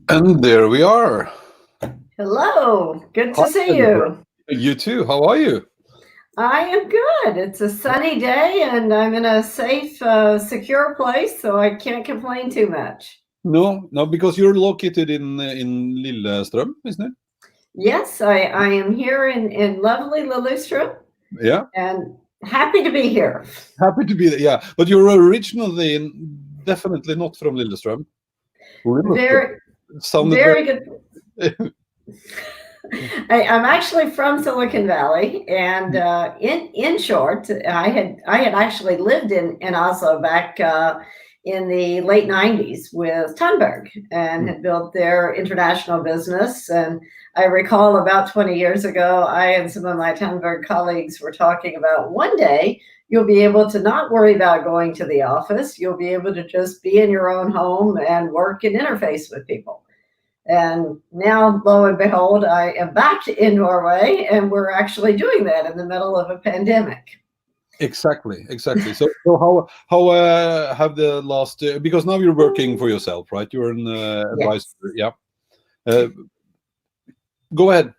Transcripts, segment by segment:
And there we are. Hello, good Hi, to see Jennifer. you. You too. How are you? I am good. It's a sunny day and I'm in a safe, secure place, so I can't complain too much. No, no, because you're located in Lillestrøm, isn't it? Yes, I am here in lovely Lillestrøm Yeah. and happy to be here. Happy to be there. Yeah, but you're originally definitely not from Lillestrøm. Lillestrøm Very, sounded very good. very. I'm actually from Silicon Valley, and in short, I had actually lived in Oslo back in the late '90s with Thunberg, and had built their international business. And I recall about 20 years ago, I and some of my Thunberg colleagues were talking about one day you'll be able to not worry about going to the office. You'll be able to just be in your own home and work and interface with people. And now, lo and behold, I am back in Norway, and we're actually doing that in the middle of a pandemic. Exactly, exactly. So how have the last because now you're working for yourself, right? You're an advisor. Yes. Yeah. Uh, Go ahead.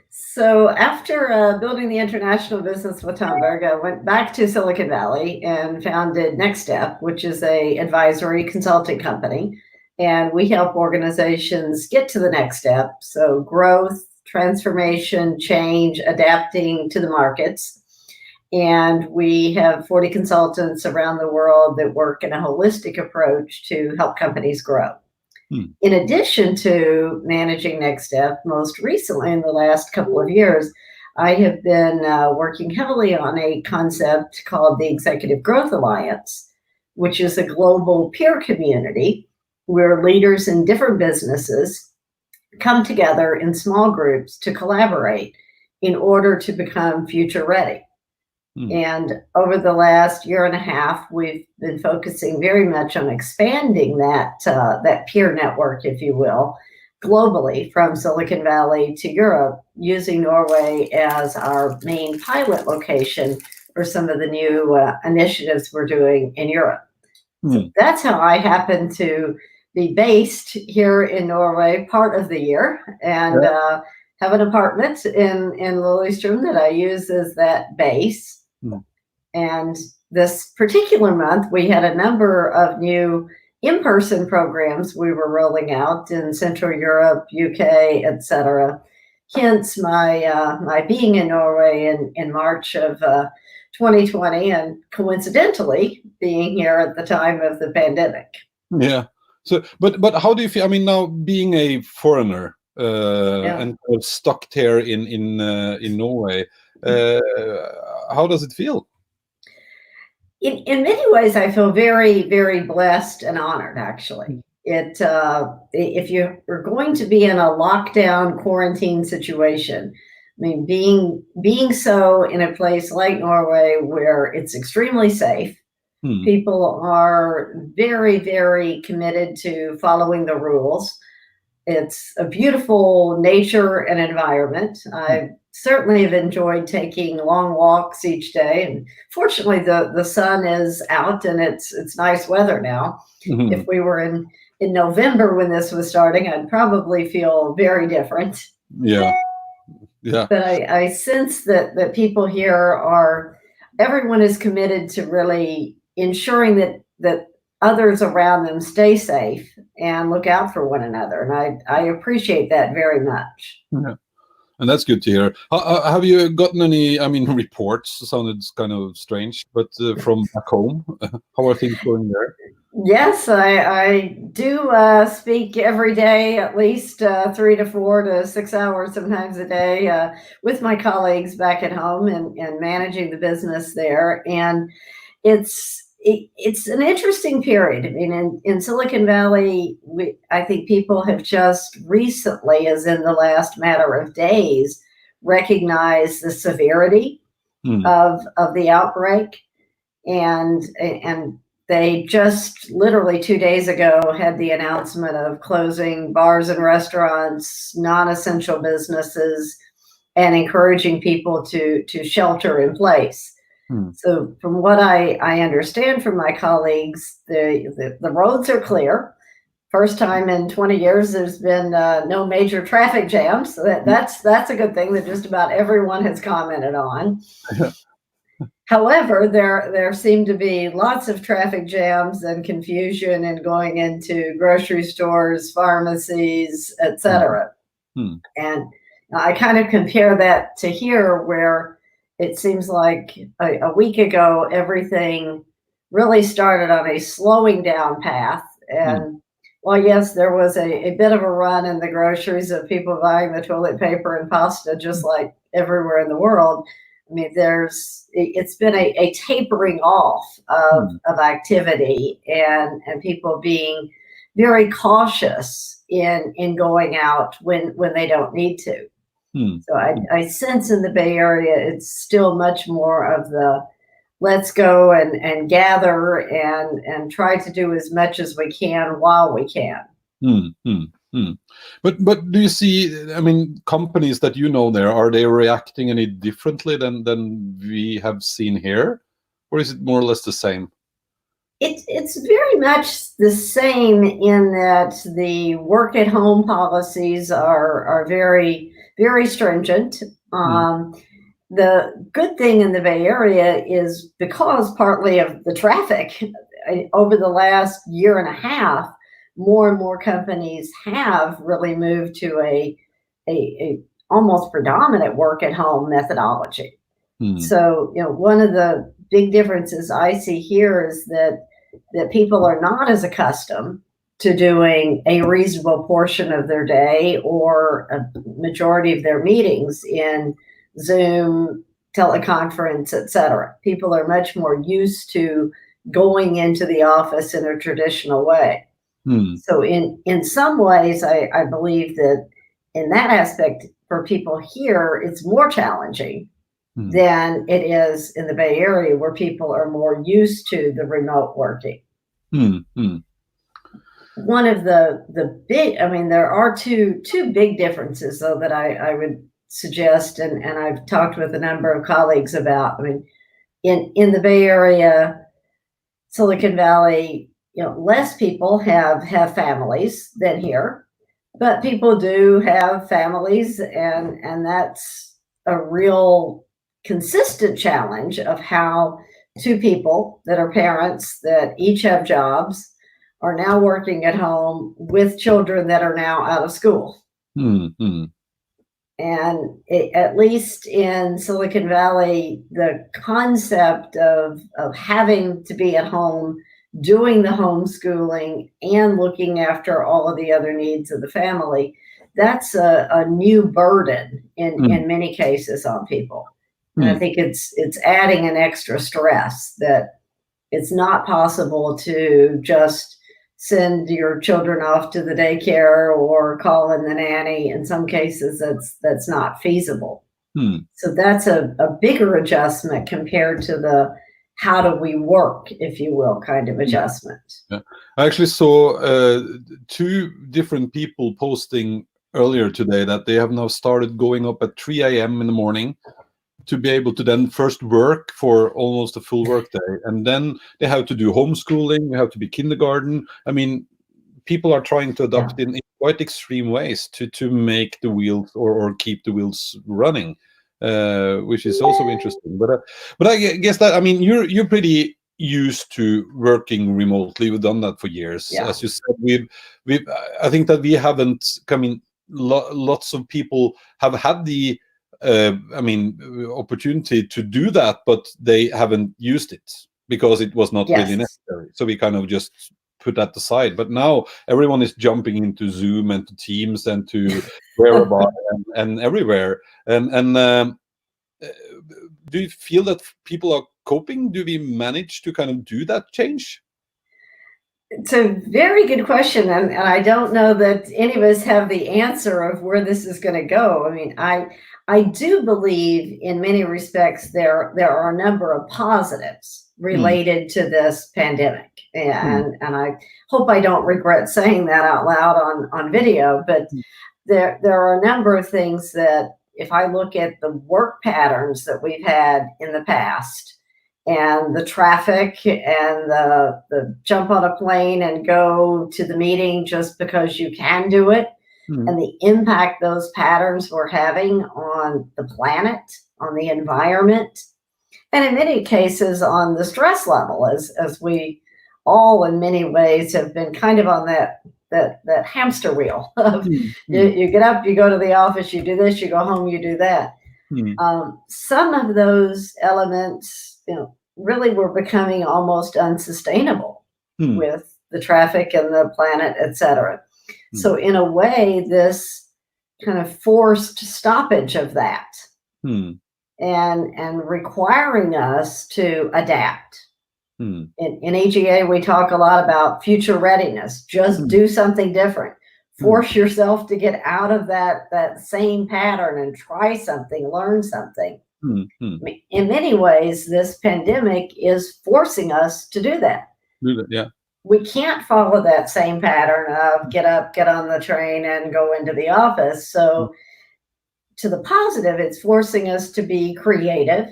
So after building the international business with Thunberg, I went back to Silicon Valley and founded Next Step, which is a advisory consulting company. And we help organizations get to the next step. So growth, transformation, change, adapting to the markets. And we have 40 consultants around the world that work in a holistic approach to help companies grow. In addition to managing Next Step, most recently in the last couple of years, I have been working heavily on a concept called the Executive Growth Alliance, which is a global peer community where leaders in different businesses come together in small groups to collaborate in order to become future ready. And over the last year and a half, we've been focusing very much on expanding that peer network, if you will, globally from Silicon Valley to Europe, using Norway as our main pilot location for some of the new initiatives we're doing in Europe. So that's how I happen to be based here in Norway part of the year, and have an apartment in Lillestrøm that I use as that base. And this particular month, we had a number of new in-person programs we were rolling out in Central Europe, UK, etc. Hence my being in Norway in March of 2020, and coincidentally being here at the time of the pandemic. Yeah. So, but how do you feel? I mean, now being a foreigner and kind of stuck there in Norway, how does it feel? In many ways, I feel very, very blessed and honored, actually. If you're going to be in a lockdown quarantine situation, I mean, being so in a place like Norway where it's extremely safe, people are very, very committed to following the rules. It's a beautiful nature and environment. I certainly have enjoyed taking long walks each day. And fortunately, the sun is out and it's nice weather now. If we were in November when this was starting, I'd probably feel very different. Yeah. Yeah. But I sense that people here everyone is committed to really ensuring that others around them stay safe and look out for one another. And I appreciate that very much. Yeah. And that's good to hear. Have you gotten any, I mean, reports sounded kind of strange, but from back home, how are things going there? Yes, I do speak every day, at least 3 to 4 to 6 hours, sometimes a day, with my colleagues back at home and managing the business there. And it's an interesting period. I mean, in Silicon Valley, I think people have just recently, as in the last matter of days, recognized the severity of the outbreak, and they just literally 2 days ago had the announcement of closing bars and restaurants, non-essential businesses, and encouraging people to shelter in place. So from what I understand from my colleagues, the roads are clear. first time in 20 years there's been no major traffic jams. So that's a good thing that just about everyone has commented on. However, there seem to be lots of traffic jams and confusion in going into grocery stores, pharmacies, etc. And I kind of compare that to here, where it seems like a week ago, everything really started on a slowing down path. And well, yes, there was a bit of a run in the groceries of people buying the toilet paper and pasta, just like everywhere in the world. I mean, it's been a tapering off of activity and people being very cautious in going out when they don't need to. So I sense in the Bay Area, it's still much more of the let's go and gather and try to do as much as we can while we can. But do you see, I mean, companies that you know there, are they reacting any differently than we have seen here? Or is it more or less the same? It's very much the same in that the work at home policies are very, very stringent. The good thing in the Bay Area is because partly of the traffic over the last year and a half, more and more companies have really moved to a almost predominant work at home methodology. So, one of the big differences I see here is that people are not as accustomed to doing a reasonable portion of their day or a majority of their meetings in Zoom, teleconference, etc. People are much more used to going into the office in a traditional way. So in some ways, I believe that in that aspect, for people here, it's more challenging than it is in the Bay Area, where people are more used to the remote working. One of the big, I mean, there are two big differences, though, that I would suggest, and I've talked with a number of colleagues about. I mean, in the Bay Area, Silicon Valley, less people have families than here, but people do have families, and that's a real consistent challenge of how two people that are parents that each have jobs are now working at home with children that are now out of school. And at least in Silicon Valley, the concept of having to be at home, doing the homeschooling and looking after all of the other needs of the family, that's a new burden in many cases on people. And I think it's adding an extra stress that it's not possible to just send your children off to the daycare or call in the nanny. In some cases, that's not feasible. So that's a bigger adjustment compared to the how do we work, if you will, kind of adjustment. I actually saw two different people posting earlier today that they have now started going up at 3 a.m. in the morning to be able to then first work for almost a full work day. And then they have to do homeschooling, they have to be kindergarten. I mean, people are trying to adapt in quite extreme ways to make the wheels or keep the wheels running, which is also interesting. But I guess that, I mean, you're pretty used to working remotely. We've done that for years. As you said, I think that we haven't, I mean, lots of people have had the opportunity to do that, but they haven't used it because it was not really necessary. So we kind of just put that aside. But now everyone is jumping into Zoom and to Teams and to Whereabouts and everywhere. And do you feel that people are coping? Do we manage to kind of do that change? It's a very good question, and I don't know that any of us have the answer of where this is going to go. I mean, I do believe in many respects there are a number of positives related to this pandemic, and I hope I don't regret saying that out loud on video, but there are a number of things that if I look at the work patterns that we've had in the past and the traffic and the jump on a plane and go to the meeting just because you can do it, and the impact those patterns were having on the planet, on the environment, and in many cases on the stress level, as we all in many ways have been kind of on that hamster wheel of you get up, you go to the office, you do this, you go home, you do that. Some of those elements, really were becoming almost unsustainable with the traffic and the planet, etc. So in a way, this kind of forced stoppage of that and requiring us to adapt. In AGA, we talk a lot about future readiness. Just do something different. Force yourself to get out of that same pattern and try something, learn something. In many ways, this pandemic is forcing us to do that. Yeah. We can't follow that same pattern of get up, get on the train, and go into the office. So to the positive, it's forcing us to be creative.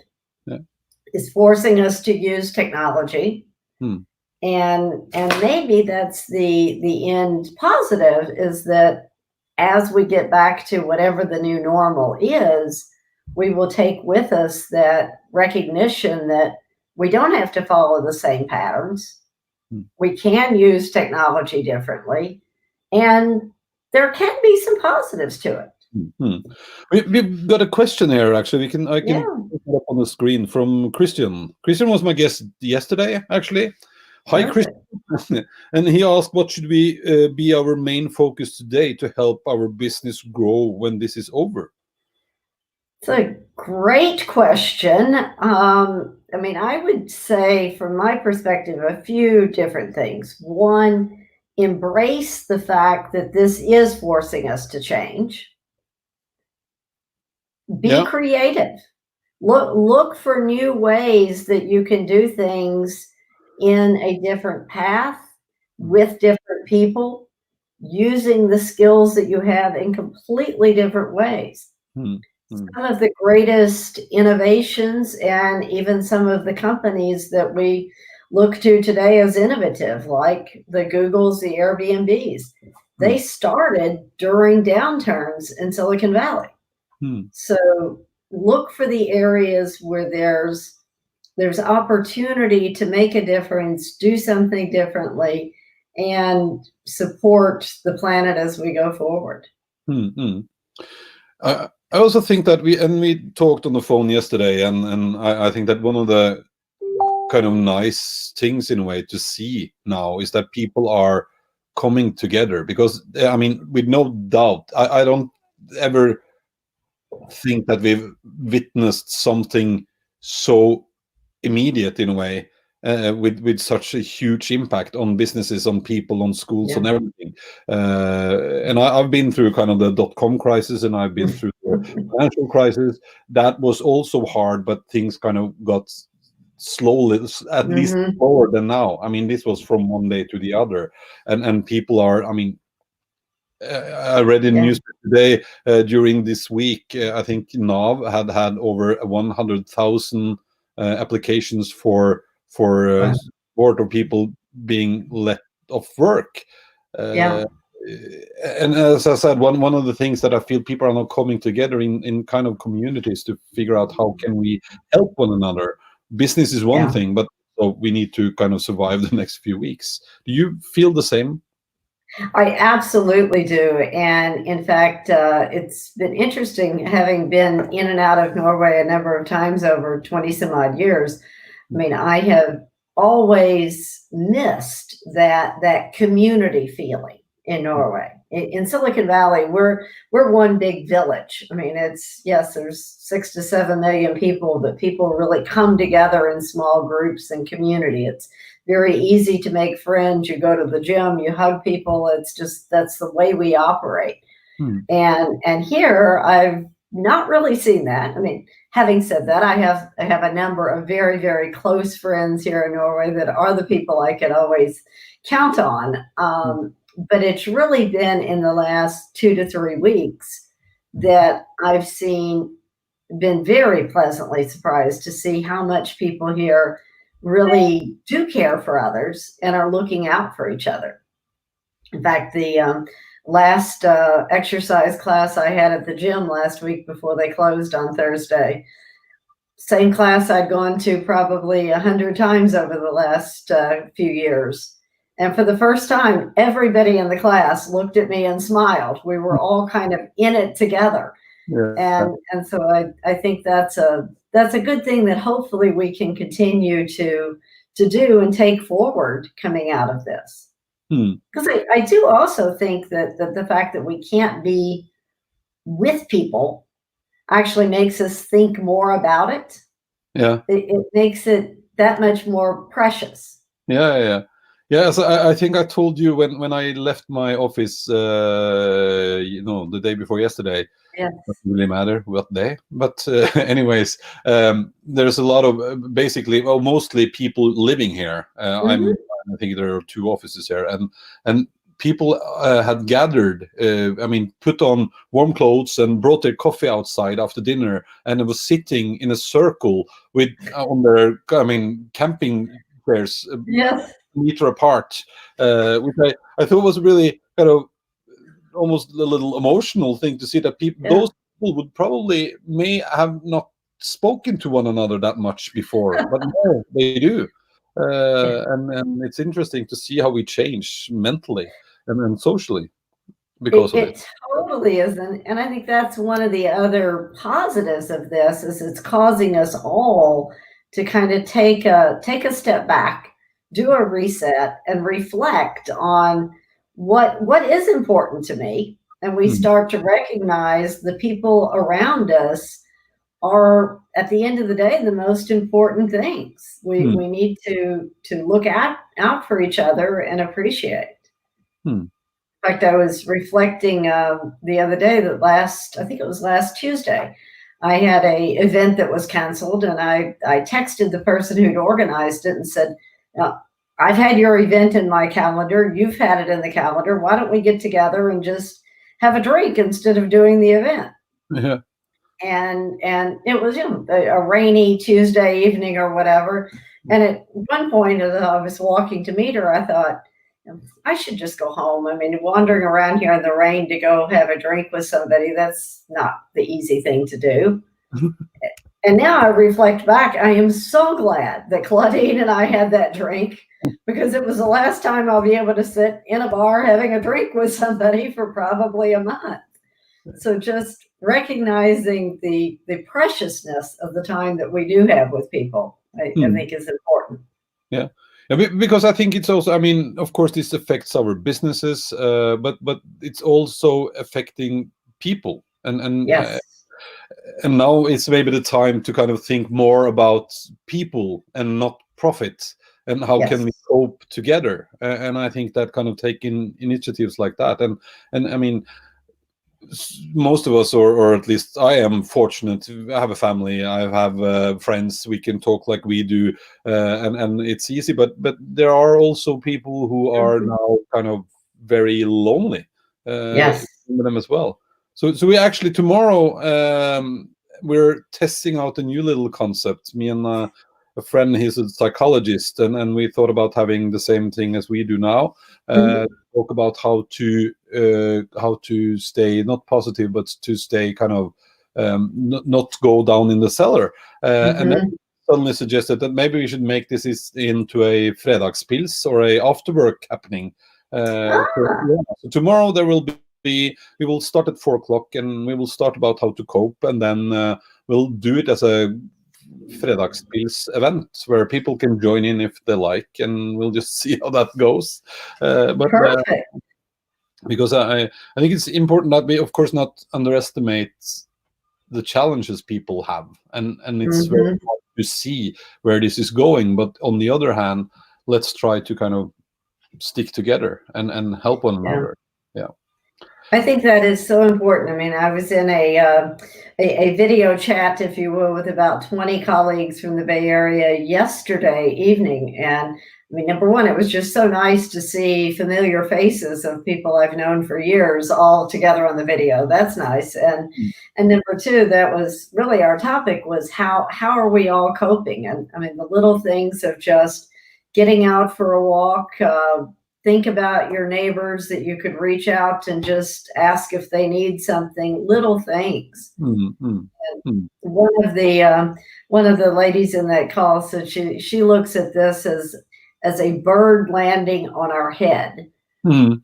Yeah. It's forcing us to use technology. And maybe that's the end positive, is that as we get back to whatever the new normal is, we will take with us that recognition that we don't have to follow the same patterns. We can use technology differently, and there can be some positives to it. We've got a question here, actually. I can put it up on the screen from Christian. Christian was my guest yesterday, actually. Hi, Christian. And he asked, what should be our main focus today to help our business grow when this is over? It's a great question. I would say, from my perspective, a few different things. One, embrace the fact that this is forcing us to change. Be creative. Look for new ways that you can do things in a different path with different people, using the skills that you have in completely different ways. Some of the greatest innovations and even some of the companies that we look to today as innovative, like the Googles, the Airbnbs, they started during downturns in Silicon Valley. So look for the areas where there's opportunity to make a difference, do something differently, and support the planet as we go forward. I also think that we talked on the phone yesterday, and I think that one of the kind of nice things in a way to see now is that people are coming together, because with no doubt, I don't ever think that we've witnessed something so immediate in a way, with such a huge impact on businesses, on people, on schools, on everything. And I've been through kind of the .com crisis, and I've been through the financial crisis. That was also hard, but things kind of got slowly, at least slower than now. This was from one day to the other, and people are. I read in news today during this week. I think NAV had over 100,000 applications for support of people being let off work. And as I said, one of the things that I feel people are now coming together in kind of communities to figure out how can we help one another. Business is one thing, but we need to kind of survive the next few weeks. Do you feel the same? I absolutely do. And in fact, it's been interesting having been in and out of Norway a number of times over 20 some odd years. I have always missed that community feeling in Norway. In Silicon Valley, we're one big village. There's 6 to 7 million people, but people really come together in small groups and community. It's very easy to make friends. You go to the gym, you hug people. It's just, that's the way we operate. And here I've not really seen that. Having said that, I have a number of very, very close friends here in Norway that are the people I can always count on. But it's really been in the last 2 to 3 weeks that I've seen been very pleasantly surprised to see how much people here really do care for others and are looking out for each other. In fact, the last exercise class I had at the gym last week before they closed on Thursday, same class I'd gone to probably 100 times over the last few years. And for the first time, everybody in the class looked at me and smiled. We were all kind of in it together. Yeah. And so I think that's a good thing that hopefully we can continue to do and take forward coming out of this. Because I do also think that the fact that we can't be with people actually makes us think more about it. Yeah. It makes it that much more precious. Yeah. So I think I told you when I left my office, the day before yesterday. Yes. Doesn't really matter what day, but anyways, there's a lot of mostly people living here. I think there are 2 offices here, and people had gathered. Put on warm clothes and brought their coffee outside after dinner, and it was sitting in a circle with on their camping chairs. Yes. Meter apart, which I thought was really kind of almost a little emotional thing to see that those people would probably may have not spoken to one another that much before, but now they do. And it's interesting to see how we change mentally and socially because of it. It totally is. And I think that's one of the other positives of this is it's causing us all to kind of take a step back, do a reset, and reflect on what is important to me. And we start to recognize the people around us are, at the end of the day, the most important things. We need to look out for each other and appreciate. In fact, I was reflecting the other day that I think it was last Tuesday, I had a event that was canceled, and I texted the person who'd organized it and said, I've had your event in my calendar. You've had it in the calendar. Why don't we get together and just have a drink instead of doing the event? Yeah. And it was a rainy Tuesday evening or whatever. And at one point, as I was walking to meet her, I thought, I should just go home. Wandering around here in the rain to go have a drink with somebody, that's not the easy thing to do. And now I reflect back, I am so glad that Claudine and I had that drink, because it was the last time I'll be able to sit in a bar having a drink with somebody for probably a month. So just recognizing the preciousness of the time that we do have with people, I think is important. Yeah. Because I think it's also, of course, this affects our businesses, but it's also affecting people. And yes. And now it's maybe the time to kind of think more about people and not profit, and how can we cope together. And I think that kind of taking initiatives like that. And most of us, or at least I am fortunate to have a family. I have friends. We can talk like we do, and it's easy. But there are also people who are now kind of very lonely. Them as well. So we actually tomorrow we're testing out a new little concept. Me and a friend, he's a psychologist, and we thought about having the same thing as we do now. Talk about how to stay not positive, but to stay kind of not go down in the cellar. And then suddenly suggested that maybe we should make this into a fredagspils or a after work happening. So tomorrow there will be. We will start at 4:00, and we will start about how to cope, and then we'll do it as a fredagspils event where people can join in if they like, and we'll just see how that goes. Because I think it's important that we, of course, not underestimate the challenges people have, and it's very hard to see where this is going. But on the other hand, let's try to kind of stick together and help one another. Yeah. I think that is so important. I was in a video chat, if you will, with about 20 colleagues from the Bay Area yesterday evening, and I mean, number one, it was just so nice to see familiar faces of people I've known for years all together on the video. That's nice. And number two, that was really our topic, was how are we all coping? And I mean, the little things of just getting out for a walk, think about your neighbors that you could reach out and just ask if they need something, little things. One of the ladies in that call said she looks at this as a bird landing on our head. And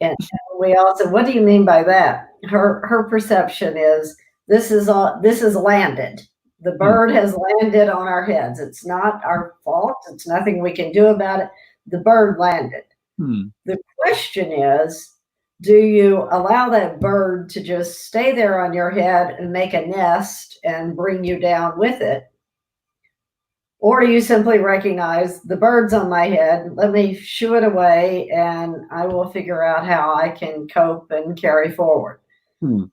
we all said, what do you mean by that? Her perception is this is landed. The bird has landed on our heads. It's not our fault. It's nothing we can do about it. The bird landed. The question is, do you allow that bird to just stay there on your head and make a nest and bring you down with it? Or do you simply recognize the bird's on my head, let me shoo it away, and I will figure out how I can cope and carry forward? So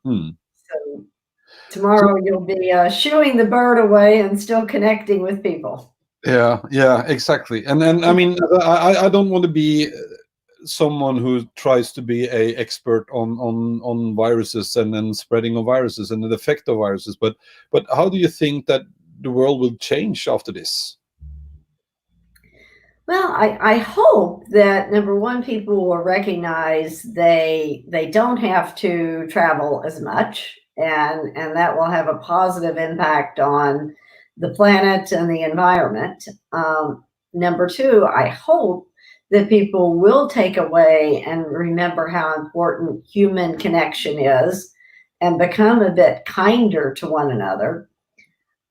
tomorrow you'll be shooing the bird away and still connecting with people. Yeah, exactly. And then, I mean, I don't want to be someone who tries to be a expert on viruses and then spreading of viruses and the effect of viruses, but how do you think that the world will change after this? Well, I hope that, number one, people will recognize they don't have to travel as much, and that will have a positive impact on the planet and the environment. Number two, I hope that people will take away and remember how important human connection is and become a bit kinder to one another.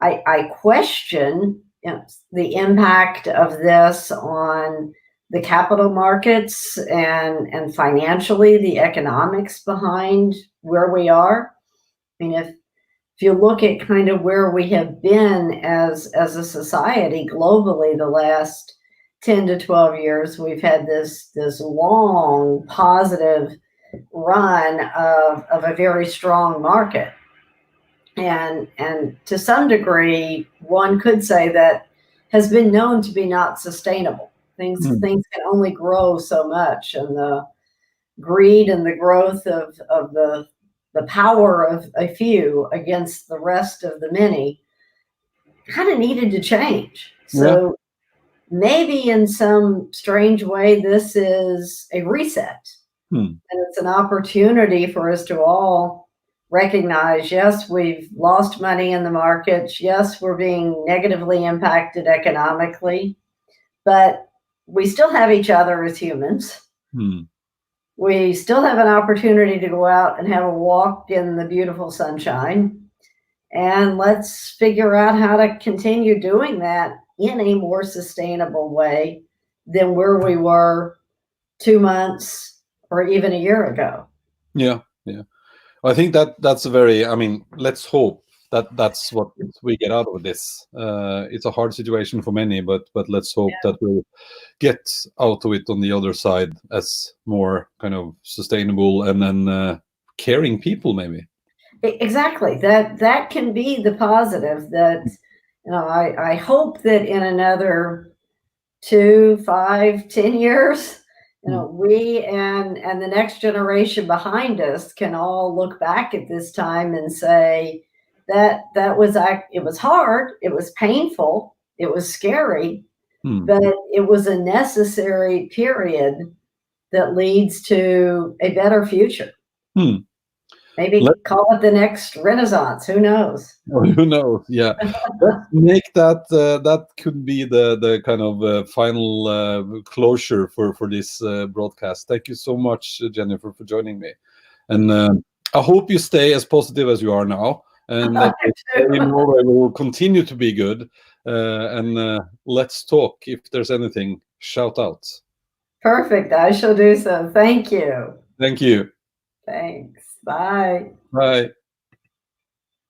I question the impact of this on the capital markets and financially the economics behind where we are. I mean, if you look at kind of where we have been as a society globally the last 10 to 12 years, we've had this long positive run of a very strong market. And to some degree, one could say that has been known to be not sustainable. Things can only grow so much, and the greed and the growth of the power of a few against the rest of the many kind of needed to change. So maybe in some strange way, this is a reset, and it's an opportunity for us to all recognize, yes, we've lost money in the markets. Yes, we're being negatively impacted economically, but we still have each other as humans. We still have an opportunity to go out and have a walk in the beautiful sunshine. And let's figure out how to continue doing that in a more sustainable way than where we were 2 months or even a year ago. Yeah. I think that's a very, I mean, let's hope that's what we get out of this. It's a hard situation for many, but let's hope that we'll get out of it on the other side as more kind of sustainable and then caring people, maybe. Exactly. That can be the positive. That, I hope that in another 2, 5, 10 years, we and the next generation behind us can all look back at this time and say that it was hard, it was painful, it was scary, but it was a necessary period that leads to a better future. Maybe call it the next Renaissance. Who knows? Who knows? Yeah. Let's make that could be the kind of final closure for this broadcast. Thank you so much, Jennifer, for joining me. And I hope you stay as positive as you are now. And that in Norway will continue to be good. And let's talk. If there's anything, shout out. Perfect. I shall do so. Thank you. Thank you. Thanks. Bye. Bye.